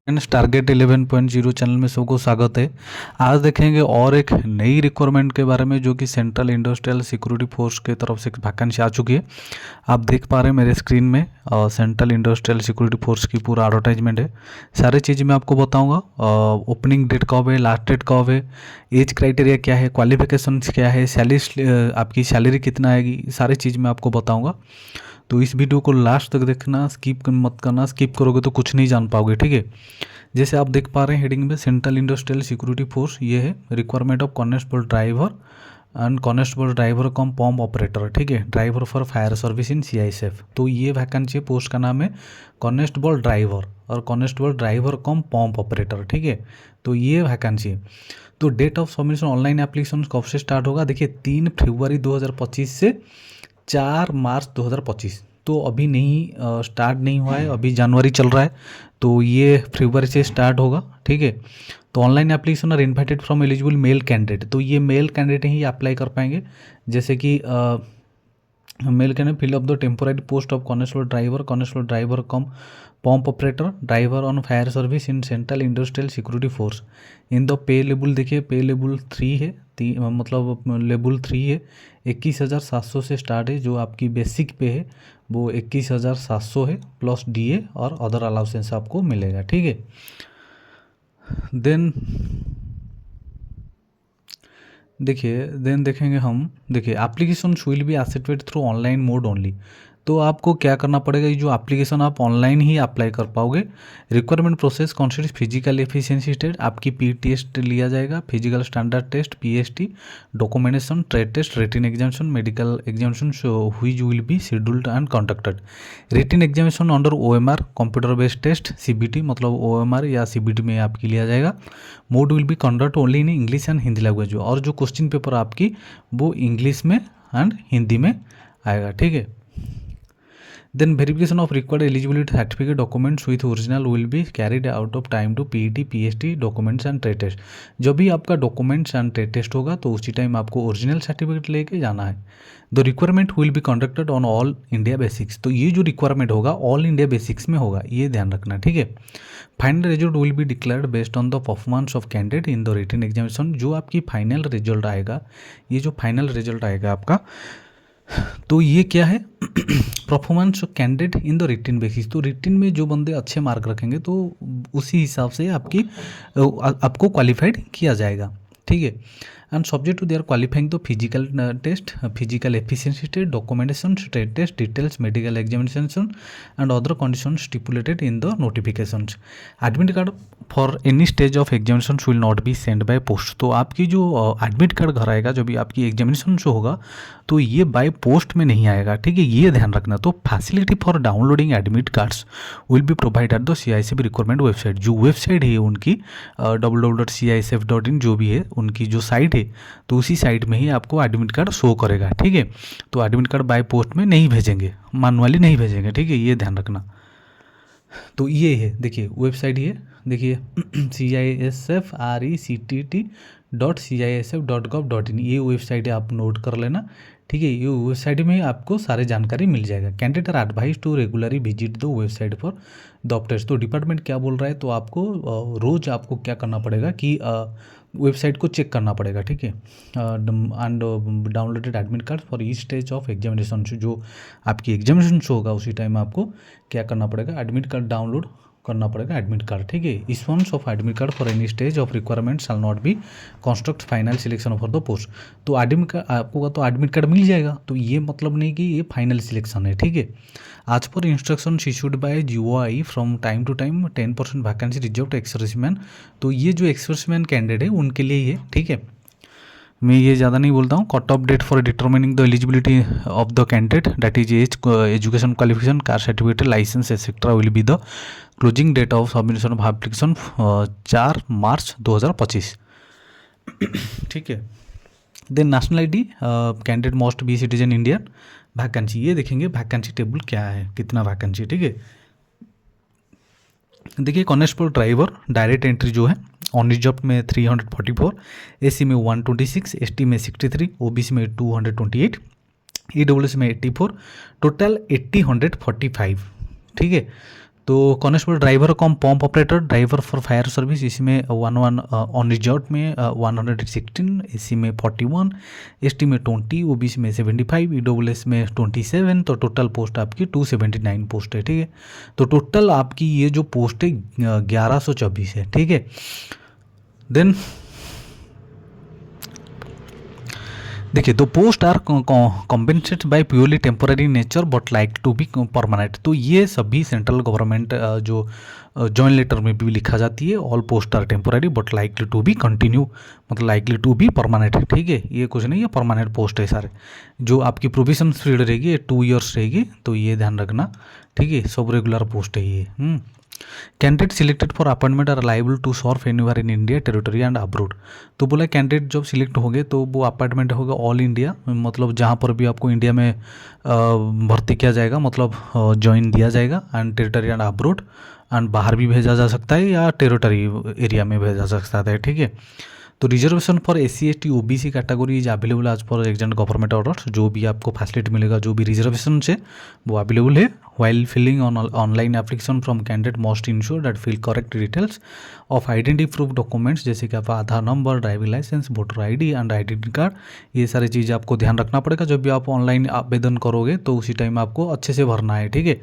Friends, target 11.0 channel में सबको स्वागत है। आज देखेंगे और एक नई रिक्वायरमेंट के बारे में जो कि सेंट्रल इंडस्ट्रियल सिक्योरिटी फोर्स की तरफ से वैकेंसी आ चुकी है। आप देख पा रहे हैं मेरे स्क्रीन में सेंट्रल इंडस्ट्रियल सिक्योरिटी फोर्स की पूरा एडवर्टाइजमेंट है। सारी चीज़ मैं आपको बताऊंगा। ओपनिंग डेट कब है, लास्ट डेट कब है, एज क्राइटेरिया क्या है, क्वालिफिकेशन क्या है, सैलरी आपकी सैलरी कितना आएगी, सारी चीज़ मैं आपको बताऊँगा। तो इस वीडियो को लास्ट तक देखना, स्किप मत करना। स्किप करोगे तो कुछ नहीं जान पाओगे, ठीक है। जैसे आप देख पा रहे हैं हेडिंग में सेंट्रल इंडस्ट्रियल सिक्योरिटी फोर्स, ये है requirement of constable driver and constable driver cum pump operator, ठीक है, driver for fire service in CISF. तो ये वैकेंसी पोस्ट का नाम है कॉन्स्टेबल ड्राइवर और constable driver cum pump operator, ठीक है। तो ये वैकेंसी है। तो date of submission online application कब से स्टार्ट होगा? देखिए 3 फरवरी 2025 से 4 मार्च 2025। तो अभी नहीं स्टार्ट नहीं हुआ है, अभी जनवरी चल रहा है, तो ये फरवरी से स्टार्ट होगा, ठीक है। तो online application are invited from eligible male candidate. तो ये मेल कैंडिडेट ही अप्लाई कर पाएंगे। जैसे कि male candidate fill up the temporary post of constable driver cum pump operator, driver on fire service in Central Industrial Security Force in the pay level. देखिए pay level 3 है, मतलब level 3 है। 21,700 से start है। जो आपकी बेसिक पे है वो 21,700 है, प्लस डीए और अदर अलाउंसेंस आपको मिलेगा, ठीक है। देन देखेंगे हम। देखिए application will be accepted through online mode only. तो आपको क्या करना पड़ेगा, ये जो एप्लीकेशन आप ऑनलाइन ही अप्लाई कर पाओगे। Requirement process consider physical efficiency test, आपकी पी टेस्ट लिया जाएगा, physical standard test, PST, documentation, trade test, written examination, medical examination which will be scheduled and conducted. Written examination under OMR computer based test, CBT, मतलब OMR या CBT में आपकी लिया जाएगा। Mode will be conduct only in English and Hindi language. और जो question paper आपकी वो इंग्लिश में एंड हिंदी में आएगा, ठीक है। Then verification of required eligibility certificate documents with original will be carried out of time to PET, PST, documents and trade test. जब भी आपका डॉक्यूमेंट्स एंड ट्रेड टेस्ट होगा तो उसी टाइम आपको ओरिजिनल सर्टिफिकेट लेके जाना है। The requirement will be conducted on all India basics. तो ये जो रिक्वायरमेंट होगा ऑल इंडिया बेसिक्स में होगा, ये ध्यान रखना, ठीक है। Final result will be declared based on the performance of candidate in the written examination. जो आपकी फाइनल रिजल्ट आएगा, ये जो फाइनल रिजल्ट आएगा आपका, तो ये क्या है performance of candidate in the written basis. तो रिटन में जो बंदे अच्छे मार्क रखेंगे तो उसी हिसाब से आपको क्वालिफाइड किया जाएगा, ठीक है। And subject to they are qualifying the physical test, physical efficiency test, documentation, trade test, details, medical examination and other condition stipulated in the notifications. Admit card for any stage of examination will not be send by post. तो आपकी जो admit card घर आएगा जब भी आपकी examination जो होगा तो ये बाय पोस्ट में नहीं आएगा, ठीक है, ये ध्यान रखना। तो facility for downloading admit cards will be provide at the CISF requirement website. जो वेबसाइट है उनकी www.CISF.in जो भी है उनकी जो साइट है, तो उसी साइट में ही आपको एडमिट कार्ड शो करेगा, ठीक है। तो एडमिट कार्ड बाय पोस्ट में नहीं भेजेंगे, मैनुअली नहीं भेजेंगे, ठीक है, ये ध्यान रखना। तो ये है, देखिए वेबसाइट ये देखिए CISFRECTT.CISF.gov.in, ये वेबसाइट है, आप नोट कर लेना, ठीक है। ये वेबसाइट में आपको सारे जानकारी मिल जाएगा। Candidate are advise to regularly visit the website for the updates. तो डिपार्टमेंट क्या बोल रहा है, तो आपको रोज़ आपको क्या करना पड़ेगा कि वेबसाइट को चेक करना पड़ेगा, ठीक है। And downloaded admit card for each stage of examination. जो आपकी एग्जामिनेशन होगा उसी टाइम आपको क्या करना पड़ेगा, एडमिट कार्ड डाउनलोड करना पड़ेगा, एडमिट कार्ड, ठीक है। Issuance of admit card for any stage of requirement shell not B construct final selection for the post. तो एडमिट कार्ड आपको तो एडमिट कार्ड मिल जाएगा, तो ये मतलब नहीं कि ये फाइनल सिलेक्शन है, ठीक है। As per instruction issued by GOI from time to time 10% vacancy reserve to ex servicemen. तो ये जो एक्सर्विसमैन कैंडिडेट है उनके लिए ही है, ठीक है। मैं ये ज़्यादा नहीं बोलता हूँ। Cut off date for determining the eligibility of the candidate, that is age, education qualification, caste certificate, licence etcetera will be the closing date of submission of application 4 March 2025, ठीक है। Then nationality, candidate must be citizen Indian. Vacancy ये देखेंगे, vacancy table क्या है, कितना vacancy, ठीक है। देखिए कॉन्स्टेबल ड्राइवर डायरेक्ट एंट्री जो है ऑन रिजर्व में 344, एसी में 126, एसटी में 63, ओबीसी में 228, ईडब्ल्यूएस में 84, टोटल 145, ठीक है। तो constable driver cum pump operator, driver for fire service, इसमें 11 ऑन रिजॉर्ट में 116, एसी में 41, एसटी में 20, ओबीसी में 75, ईडब्ल्यूएस में 27, तो टोटल पोस्ट आपकी 279 पोस्ट है। ठीक है, तो टोटल आपकी ये जो पोस्ट है 1124 है। ठीक है, देन देखिए, तो post are compensate by purely temporary nature but like to be permanent. तो ये सभी सेंट्रल गवर्नमेंट जो जॉइंट लेटर में भी लिखा जाती है, all post are temporary but likely to be continue, मतलब लाइकली टू बी परमानेंट है। ठीक है, ये कुछ नहीं है, परमानेंट पोस्ट है सारे। जो आपकी प्रोविजन पीरियड रहेगी ये 2 ईयर्स रहेगी, तो ये ध्यान रखना। ठीक है, सब रेगुलर पोस्ट है ये। Candidate selected for appointment are liable to serve anywhere in India, territory and abroad. तो बोला कैंडिडेट जब सिलेक्ट हो गए तो वो अपॉइंटमेंट होगा ऑल इंडिया, मतलब जहाँ पर भी आपको इंडिया में भर्ती किया जाएगा, मतलब ज्वाइन दिया जाएगा, and territory and abroad, and बाहर भी भेजा जा सकता है या टेरिटरी एरिया में भेजा जा सकता है। ठीक है, तो reservation for SC ST OBC category is available as per extant government order. जो भी आपको फैसिलिटी मिलेगा, जो भी रिजर्वेशन है वो अवेलेबल है। While filling online application from candidate must ensure that fill correct details of identity proof documents, जैसे कि आपका Aadhaar number, driving licence, voter ID and identity card. ये सारी चीज़ें आपको ध्यान रखना पड़ेगा जब भी आप ऑनलाइन आवेदन करोगे, तो उसी टाइम आपको अच्छे से भरना है। ठीक है,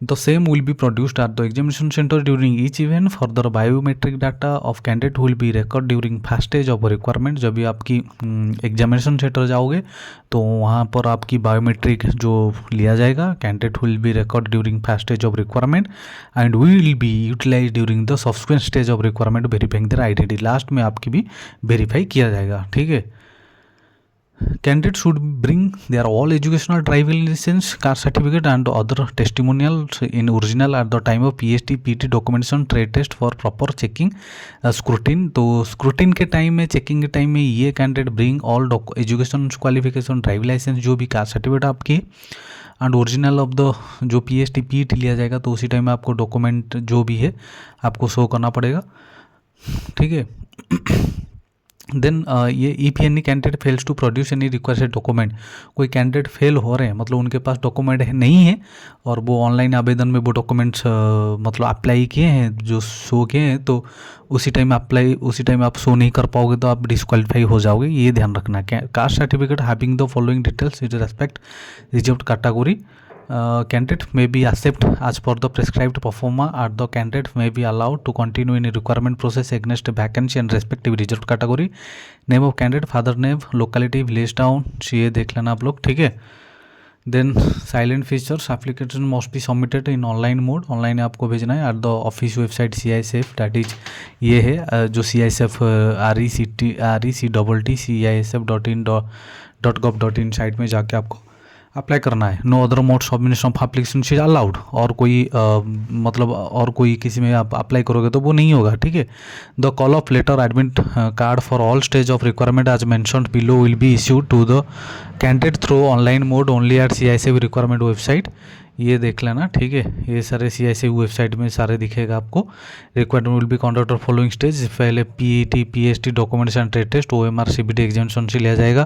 The same will be produced at the examination center during each event. Further, biometric data of candidate will be recorded during first stage of requirement. जब भी आपकी एग्जामिनेशन सेंटर जाओगे तो वहाँ पर आपकी बायोमेट्रिक जो लिया जाएगा, candidate will be record during first stage of requirement and will be utilize during the subsequent stage of requirement verifying their identity. Last में आपकी भी वेरीफाई किया जाएगा। ठीक है, Candidates should bring their all educational driving license, car certificate and other testimonials in original at the time of PST PT documentation trade test for proper checking scrutiny। तो scrutiny के time में, checking के time में ये candidate bring all education qualification, driving licence, जो भी car certificate आपकी, and original of the जो PST PT लिया जाएगा, तो उसी टाइम में आपको डॉक्यूमेंट जो भी है आपको शो करना पड़ेगा। ठीक है, देन ये if any candidate fails to produce any requested document, कोई कैंडिडेट फेल हो रहे हैं, मतलब उनके पास डॉक्यूमेंट नहीं है और वो ऑनलाइन आवेदन में वो डॉक्यूमेंट्स मतलब अप्लाई किए हैं, जो शो किए हैं, तो उसी टाइम आप शो नहीं कर पाओगे तो आप डिस्क्वालीफाई हो जाओगे। ये ध्यान रखना। Caste certificate having the following details is respect reserved category, candidate may be accept as per the prescribed performer or the candidate may be allowed to continue in a requirement process against vacancy and respective reserved category। Name of candidate, father name, locality, village town, ये देख लेना आप लोग। ठीक है, then salient features, application must be submitted in online mode, online आपको भेजना है at the office website CISF, that is ये है जो CISF RECT.CISF.in.gov.in साइट में जाके आपको अप्लाई करना है। No other mode submission of application is allowed, और कोई मतलब और कोई किसी में आप अप्लाई करोगे तो वो नहीं होगा। ठीक है, the call of letter admit card for all stage of requirement as mentioned below will be issued to the candidate through online mode only at CISF requirement website. ये देख लेना। ठीक है, ये सारे CISF वेबसाइट में सारे दिखेगा आपको। Requirement will be conduct following stage, पहले PET PST documents and trade test, OMR CBT examination से लिया जाएगा,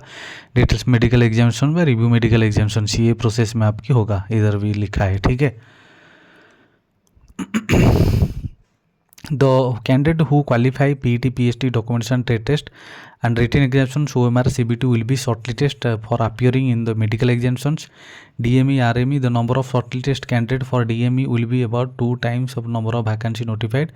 डिटेल्स मेडिकल एग्जामिनेशन में, रिव्यू मेडिकल एग्जामिनेशन, ये प्रोसेस में आपकी होगा, इधर भी लिखा है। ठीक है, the candidate who qualify PET PST documentation trade test and written examinations OMR CBT will be shortlisted for appearing in the medical examinations DME RME। the number of shortlisted candidate for DME will be about 2 times of number of vacancy notified।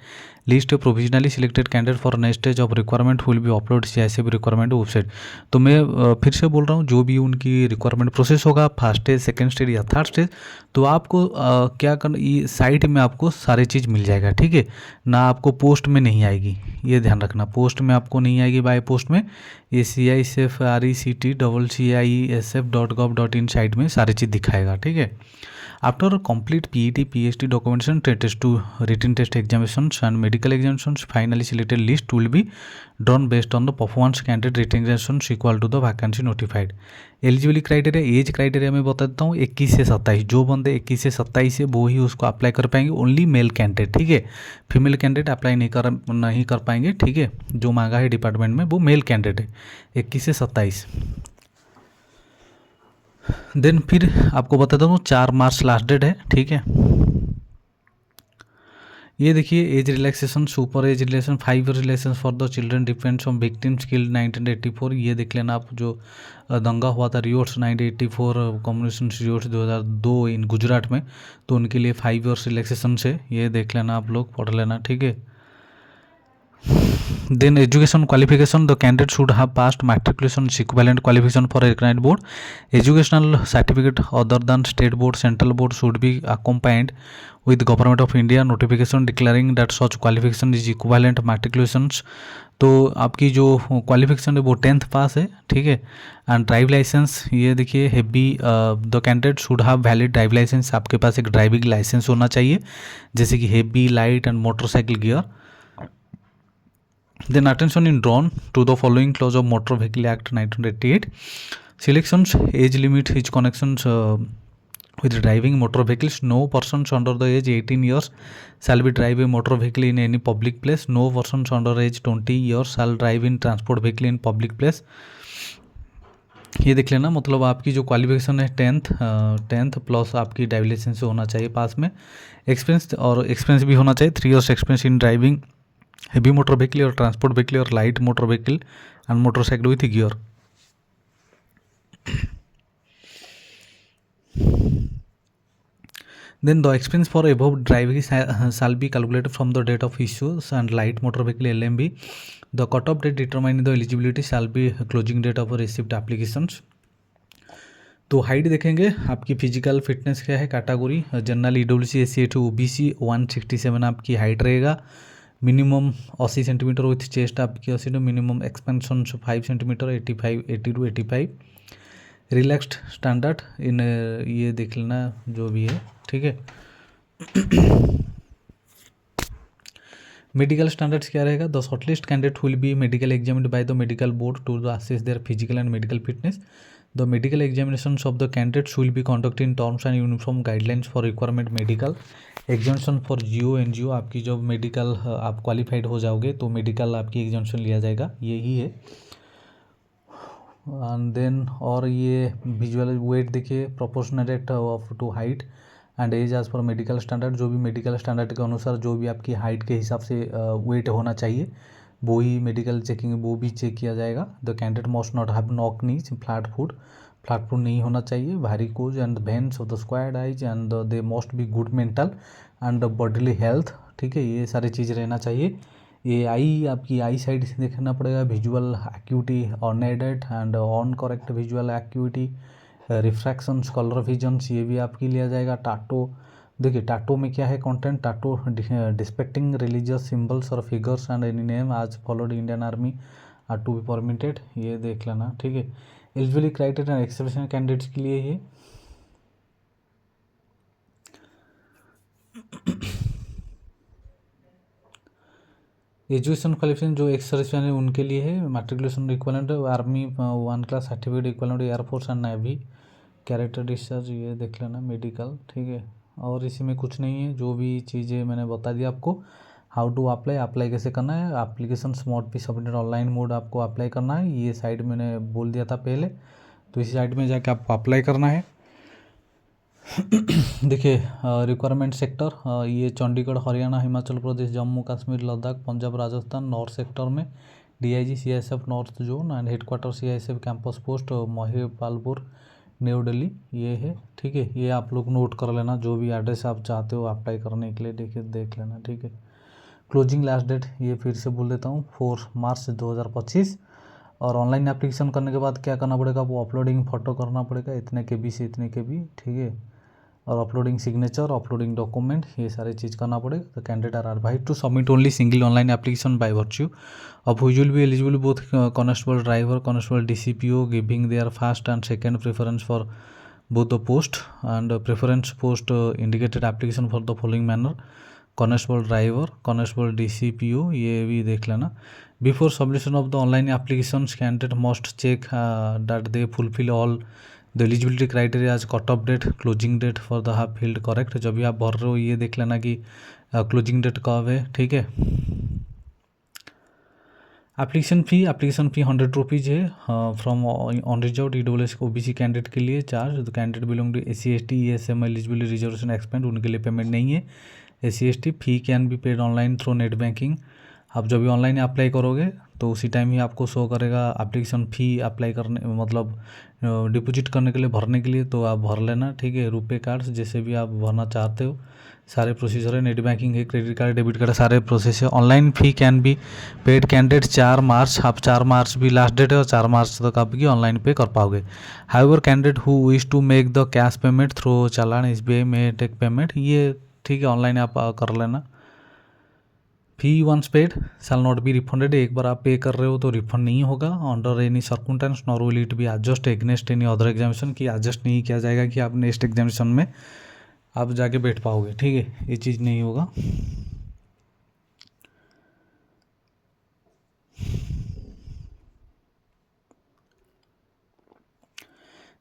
list of provisionally selected candidate for next stage of requirement will be upload CISF requirement website। तो मैं फिर से बोल रहा हूँ, जो भी उनकी रिक्वायरमेंट प्रोसेस होगा, फर्स्ट स्टेज, सेकेंड स्टेज या थर्ड स्टेज, तो आपको क्या करना, ये साइट में आपको सारी चीज़ मिल जाएगा। ठीक है ना, आपको पोस्ट में नहीं आएगी, ये ध्यान रखना, पोस्ट में आपको नहीं आएगी, बाय पोस्ट में ये CISF RECT.CISF.gov.in साइट में सारी चीज़ दिखाएगा। ठीक है, after complete PET PST documentation test to written test examinations and medical examinations, finally selected list will be drawn based on the performance candidate written examinations equal to the vacancy notified. Eligibility criteria, age criteria मैं बता देता हूँ, 21 से 27, जो बंदे 21 से 27 है वो ही उसको अप्लाई कर पाएंगे, ओनली मेल कैंडिडेट। ठीक है, फीमेल कैंडिडेट अप्लाई नहीं कर पाएंगे। ठीक है, जो मांगा है डिपार्टमेंट में वो मेल कैंडिडेट है, 21 से 27। देन फिर आपको बताता हूँ 4 मार्च लास्ट डेट है। ठीक है, ये देखिए age relaxation, super age relation, 5 relation for the children defence from victims killed 1984। ये देख लेना आप, जो दंगा हुआ था रियोट्स 1984 कम्युनिस्ट रियोट्स 2002 इन गुजरात में, तो उनके लिए 5 ईयर्स रिलैक्सेशन से, ये देख लेना आप लोग, पढ़ लेना, ठीक है। Then education qualification, the candidate should have passed matriculation equivalent qualification for a recognized board. Educational certificate other than state board, central board should be accompanied with government of India notification declaring that such qualification is equivalent matriculations। तो आपकी जो qualification है वो 10th पास है, ठीक है। And drive licence, ये देखिए heavy, the candidate should have valid drive licence, आपके पास एक ड्राइविंग लाइसेंस होना चाहिए, जैसे कि heavy, light and motorcycle gear. Then attention is drawn to the following clause of Motor Vehicle Act 1988. Selections, age limit is connections with driving motor vehicles. No persons under the age 18 years shall be drive a motor vehicle in any public place. No persons under age 20 years shall drive in transport vehicle in public place। ये देख लेना, मतलब आपकी जो qualification है 10th plus आपकी driving licence होना चाहिए पास में, एक्सपीरियंस, और एक्सपीरियंस भी होना चाहिए 3 years experience in driving heavy motor vehicle or transport vehicle or light motor vehicle and motorcycle with gear। Then the expense for above driving shall be calculated from the date of issues and light motor vehicle LMB। The cut-off date determining the eligibility shall be closing date of received applications। तो height देखेंगे, आपकी physical fitness क्या है, category general, EWC, SC, ST, OBC 167 आपकी height रहेगा। Minimum 80 centimetre with chest आपकी 80 to, minimum expansion 5 centimetre 80 to 85। Relaxed standard in, ये देख लेना जो भी है, ठीक है। मेडिकल स्टैंडर्ड्स क्या रहेगा, the shortlist candidate will be medical examined by the medical board to assess their physical and medical fitness. The medical examinations of the candidates will be conducted in terms and uniform guidelines for requirement medical examination for Jio NGO. आपकी जब medical आप qualified हो जाओगे तो medical आपकी examination लिया जाएगा, यही है। एंड देन, और ये विजुअल वेट देखिए, proportionate of to height and age age पर मेडिकल स्टैंडर्ड, जो भी मेडिकल स्टैंडर्ड के अनुसार जो भी आपकी हाइट के हिसाब से वेट होना चाहिए वो ही मेडिकल चेकिंग वो भी चेक किया जाएगा। The candidate must not have knock knees, flat foot नहीं होना चाहिए, varicose and veins of the squared eyes and they must be good mental and bodily health, ठीक है, ये सारी चीज़ रहना चाहिए। ये आई आपकी आई साइड से देखना पड़ेगा, visual acuity unaided and on correct visual acuity, refractions, colour visions, ये भी आपकी लिया जाएगा। टाटो देखिए, टाटो में क्या है content, tattoo depicting religious symbols और figures and any name as followed Indian Army are to be permitted, ये देख लेना, ठीक है। Eligibility criteria and exception candidates के लिए ये एजुकेशन क्वालिफिकेशन जो एक्स सर्विसमैन है उनके लिए है, matriculation equivalent, army 1 class certificate equivalent, air force and navy, character discharge, ये देख लेना, मेडिकल, ठीक है। और इसी में कुछ नहीं है, जो भी चीज़ें मैंने बता दिया आपको। हाउ टू अप्लाई कैसे करना है, एप्लीकेशन मोड भी सबमिटेड ऑनलाइन मोड आपको अप्लाई करना है, ये साइड मैंने बोल दिया था पहले, तो इसी साइड में जाके आपको अप्लाई करना है। देखिए रिक्वायरमेंट सेक्टर, ये चंडीगढ़, हरियाणा, हिमाचल प्रदेश, जम्मू कश्मीर, लद्दाख, पंजाब, राजस्थान। नॉर्थ सेक्टर में DIG CISF north zone and headquarter CISF campus post Mahipalpur, new Delhi, ये है, ठीक है। ये आप लोग नोट कर लेना, जो भी एड्रेस आप चाहते हो अप्लाई करने के लिए, देखिए देख लेना, ठीक है। क्लोजिंग लास्ट डेट ये फिर से बोल देता हूँ 4 मार्च 2025। और ऑनलाइन एप्लीकेशन करने के बाद क्या करना पड़ेगा, वो अपलोडिंग फ़ोटो करना पड़ेगा इतने KB से इतने KB, ठीक है। और अपलोडिंग सिग्नेचर, अपलोडिंग डॉक्यूमेंट, ये सारी चीज़ करना पड़ेगा। The candidate are advised to submit only single online application by virtue of which will be eligible both constable driver, constable DCPO, giving their first and second preference for both the post and preference post indicated application for the following manner, constable driver, constable DCPO, ये भी देख लेना। Before submission of the online applications candidate must check that they fulfil all the eligibility criteria आज cut off date, closing date for the half field correct. जब भी आप भर रहे हो ये देख लेना कि क्लोजिंग डेट कब है, ठीक है। एप्लीकेशन फ़ी 100 रुपीज़ है from unreserved EWS OBC candidate के लिए charge. The candidate belong to SC ST ESM eligibility reservation expand, उनके लिए पेमेंट नहीं है। SC/ST fee can be paid online through net banking. आप जब भी ऑनलाइन अप्लाई करोगे तो उसी टाइम ही आपको शो करेगा एप्लीकेशन फ़ी अप्लाई करने, मतलब डिपॉजिट करने के लिए, भरने के लिए, तो आप भर लेना, ठीक है। रुपए कार्ड जैसे भी आप भरना चाहते हो, सारे प्रोसीजर है, नेट बैंकिंग है, क्रेडिट कार्ड, डेबिट कार्ड, सारे प्रोसेस है। Online fee can be paid candidate 4 मार्च, आप 4 मार्च भी लास्ट डेट है और 4 मार्च तक आपकी ऑनलाइन पे कर पाओगे। However candidate who wish to make the cash payment through challan SBI में टेक पेमेंट, ये ठीक है, ऑनलाइन आप कर लेना। Fee once paid shall not be refunded, एक बार आप पे कर रहे हो तो रिफंड नहीं होगा। Under any circumstance nor will it be adjust against any other examination, कि एडजस्ट नहीं किया जाएगा कि आप नेक्स्ट एग्जामिनेशन में आप जाके बैठ पाओगे, ठीक है, ये चीज़ नहीं होगा।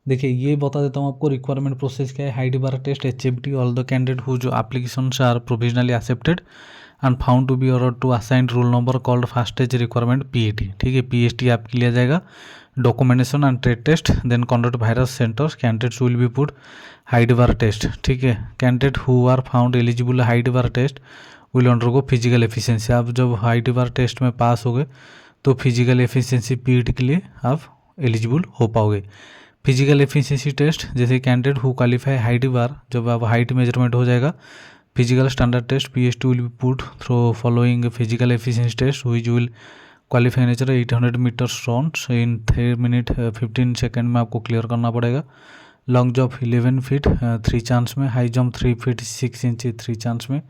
देखिए ये बता देता हूँ आपको रिक्वायरमेंट प्रोसेस क्या है। Height bar test HFT all the candidate who जो applications are provisionally accepted and found to be और to assign roll number called first stage requirement PAT, ठीक है, PST आपके लिया जाएगा। Documentation and trade test, then conduct virus centres, candidates will be put height bar test, ठीक है। Candidate who are found eligible height bar test will undergo physical efficiency. आप जब height bar test में पास हो गए तो फिजिकल एफिशिएंसी PET के लिए आप एलिजिबल हो पाओगे। फिजिकल एफिशिएंसी टेस्ट, जैसे candidate who qualify height bar, जब आप हाइट मेजरमेंट हो जाएगा, physical standard test PST will be put through following physical efficiency test which will qualify nature 800 metres runs in 3 minute 15 second में आपको clear करना पड़ेगा। Long jump 11 feet 3 chance में, high jump 3 feet 6 inch 3 chance में।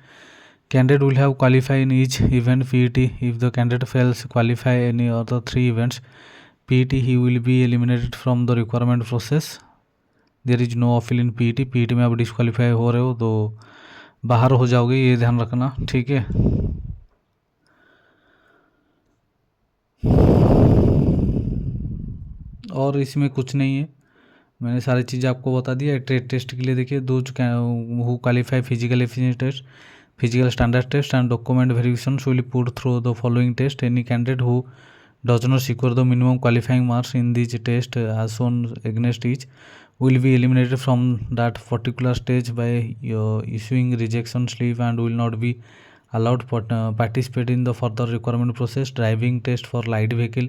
Candidate will have qualify in each event PET if the candidate fails qualify any other 3 events PET he will be eliminated from the requirement process, there is no appeal in PET में आप disqualify हो रहे हो तो बाहर हो जाओगे, ये ध्यान रखना, ठीक है। और इसमें कुछ नहीं है, मैंने सारी चीज़ें आपको बता दिया। ट्रेड टेस्ट के लिए देखिए, those who qualify physical efficiency test, physical standard test and document verification will put through the following test. Any candidate who does not secure the minimum qualifying marks in this test as shown against each will be eliminated from that particular stage by issuing rejection slip and will not be allowed participate in the further requirement process. Driving test for light vehicle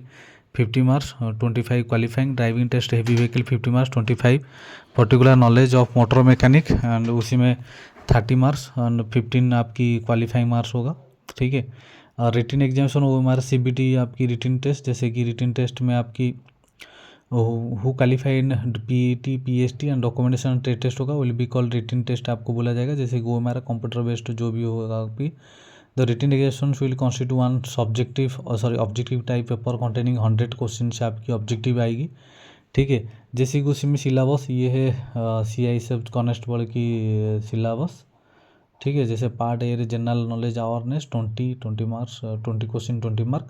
50 marks 25 qualifying, driving test heavy vehicle 50 marks 25 particular knowledge of motor mechanic and उसी में 30 marks और 15 आपकी qualifying marks होगा, ठीक है। Written examination वो हमारा CBT आपकी रिटन टेस्ट, जैसे कि रिटन टेस्ट में आपकी who qualify in PET PST and documentation trade test होगा, will be called written test आपको बोला जाएगा, जैसे कि वो हमारा कंप्यूटर बेस्ड जो भी होगा आपकी। The written examination will constitute one objective type paper containing 100 question से आपकी ऑब्जेक्टिव आएगी, ठीक है। जैसे कि उसमें सिलेबस ये है CISF कांस्टेबल की सिलेबस, ठीक है। जैसे part A general knowledge awareness 20 marks 20 question 20 mark,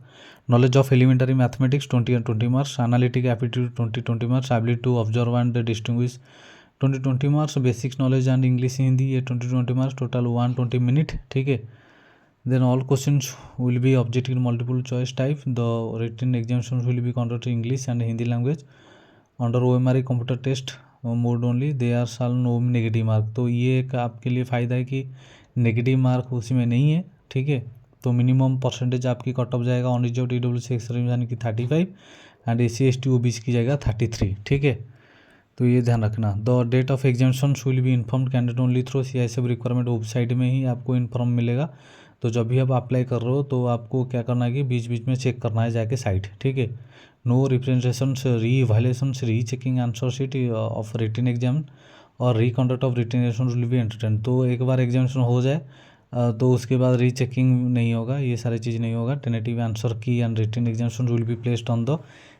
knowledge of elementary mathematics 20 and 20 marks, analytic aptitude 20 marks, ability to observe and distinguish 20 marks, basics knowledge and English Hindi ये 20 marks, total 120 minute, ठीक है। Then all questions will be objective multiple choice type. The written examination will be conducted English and Hindi language under OMRI computer test mode only, they are साल no negative mark. तो ये एक आपके लिए फ़ायदा है कि नेगेटिव मार्क उसी में नहीं है, ठीक है। तो मिनिमम परसेंटेज आपकी कट ऑफ जाएगा ऑन रिजर्व EWC यानी कि 35 एंड SC/ST OBC की जाएगा 33, ठीक है। तो ये ध्यान रखना। The date of examination will be informed candidate only through CISF requirement website में ही आपको इन्फॉर्म मिलेगा। तो जब भी आप अप्लाई कर रहे हो तो आपको क्या करना है कि बीच बीच में चेक करना है जाके साइट, ठीक है। No representations re violations re checking answer sheet of written exam और reconduct of written examination will be entertain. तो एक बार एग्जामिनेशन हो जाए तो उसके बाद रीचेकिंग नहीं होगा, ये सारी चीज़ नहीं होगा। Tentative answer key and written examination will be placed on the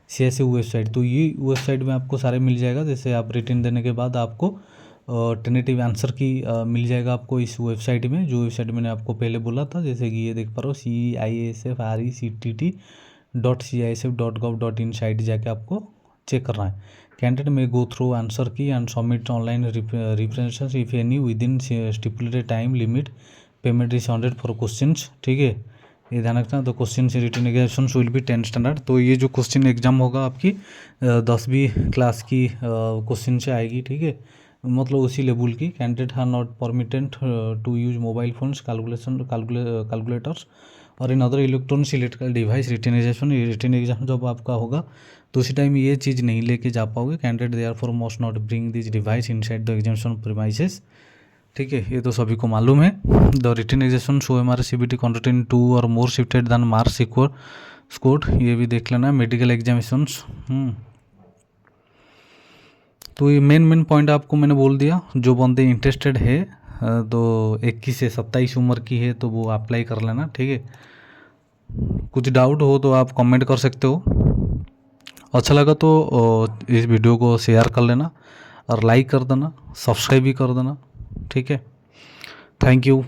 CISF website. तो ये वेबसाइट में आपको सारे मिल जाएगा, जैसे आप रिटन देने के बाद आपको टेनेटिव आंसर की मिल जाएगा आपको इस वेबसाइट में, जो वेबसाइट मैंने आपको पहले बोला था, जैसे कि ये देख पा रहे हो CISFRECTT.CISF.gov.in साइट जाके आपको चेक करना है। Candidate may go through answer key and submit online representation if any within stipulated time limit, payment refunded for questions, ठीक है, ये ध्यान रखना। तो क्वेश्चन से written examination will be 10 standard. तो ये जो क्वेश्चन एग्जाम होगा आपकी 10वीं क्लास की क्वेश्चन से आएगी, ठीक है। मतलब उसी लेवल की। Candidate are not permitted to use mobile phones, calculators और in other electronics electrical device. Written exam जब आपका होगा तो उसी टाइम ये चीज़ नहीं लेके जा पाओगे। Candidate therefore must not bring this device inside the examination premises. ठीक है, ये तो सभी को मालूम है। The written examination shall M R C B T conduct in 2 or more shifted than marks equal score, ये भी देख लेना। मेडिकल एग्जामिनेशंस, तो ये मेन पॉइंट आपको मैंने बोल दिया। जो बंदे इंटरेस्टेड है तो 21 से 27 उम्र की है तो वो अप्लाई कर लेना। ठीक है, कुछ डाउट हो तो आप कमेंट कर सकते हो। अच्छा लगा तो इस वीडियो को शेयर कर लेना और लाइक कर देना, सब्सक्राइब भी कर देना। ठीक है, थैंक यू।